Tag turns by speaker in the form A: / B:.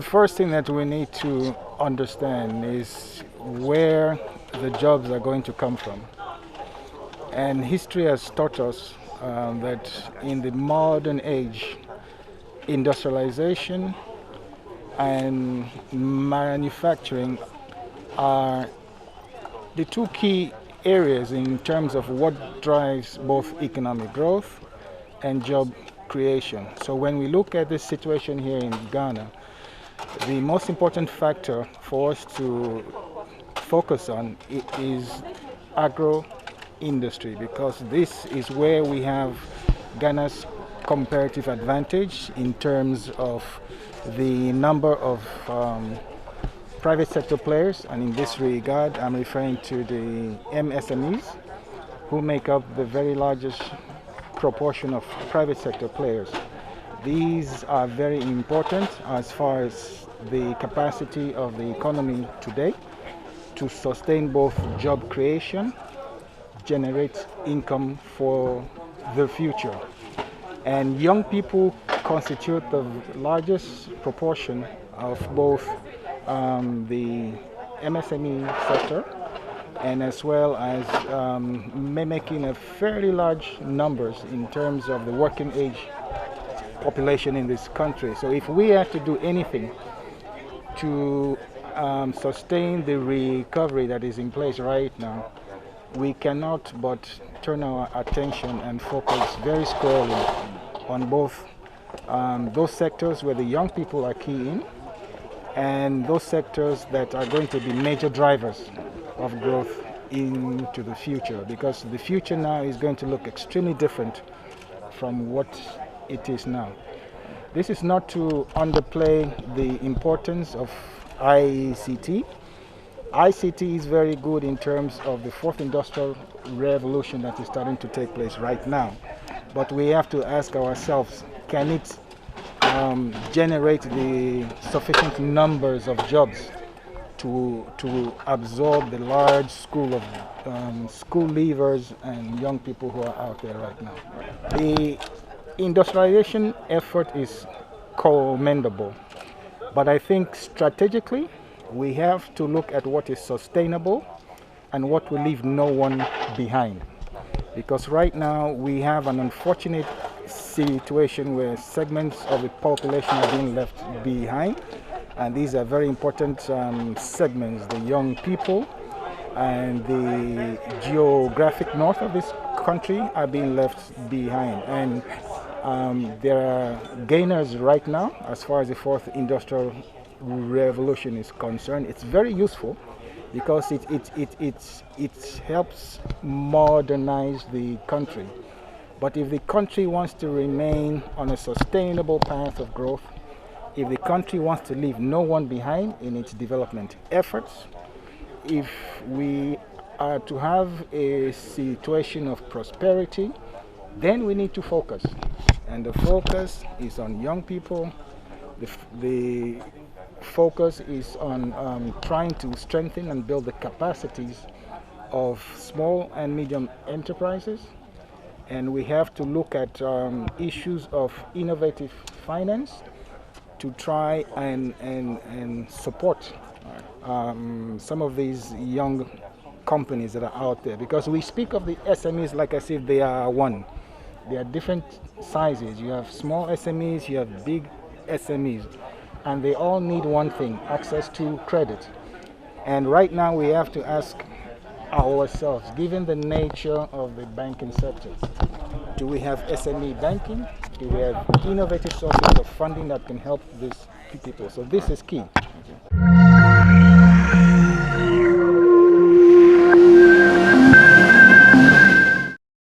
A: first thing that we need to understand is where the jobs are going to come from. And history has taught us that in the modern age, industrialization and manufacturing are the two key areas in terms of what drives both economic growth and job creation. So when we look at this situation here in Ghana, the most important factor for us to focus on is agro-industry, because this is where we have Ghana's comparative advantage in terms of the number of private sector players, and in this regard I'm referring to the MSMEs, who make up the very largest proportion of private sector players. These are very important as far as the capacity of the economy today to sustain both job creation, generate income for the future. And young people constitute the largest proportion of both the MSME sector, and as well as making a fairly large numbers in terms of the working age population in this country. So if we have to do anything to sustain the recovery that is in place right now, we cannot but turn our attention and focus very squarely on both those sectors where the young people are key in, and those sectors that are going to be major drivers of growth into the future, because the future now is going to look extremely different from what it is now. This is not to underplay the importance of ICT. ICT is very good in terms of the fourth industrial revolution that is starting to take place right now, but we have to ask ourselves, can it generate the sufficient numbers of jobs to absorb the large school of school leavers and young people who are out there right now? The industrialization effort is commendable, but I think strategically we have to look at what is sustainable and what will leave no one behind. Because right now we have an unfortunate situation where segments of the population are being left behind, and these are very important segments. The young people and the geographic north of this country are being left behind, and there are gainers right now as far as the fourth industrial revolution is concerned. It's very useful because it helps modernize the country. But if the country wants to remain on a sustainable path of growth, if the country wants to leave no one behind in its development efforts, if we are to have a situation of prosperity, then we need to focus. And the focus is on young people. The focus is on trying to strengthen and build the capacities of small and medium enterprises. And we have to look at issues of innovative finance to try and support some of these young companies that are out there. Because we speak of the SMEs like as if they are one. They are different sizes. You have small SMEs, you have big SMEs, and they all need one thing: access to credit. And right now we have to ask ourselves, given the nature of the banking sector, do we have SME banking? Do we have innovative sources of funding that can help these people? So this is key.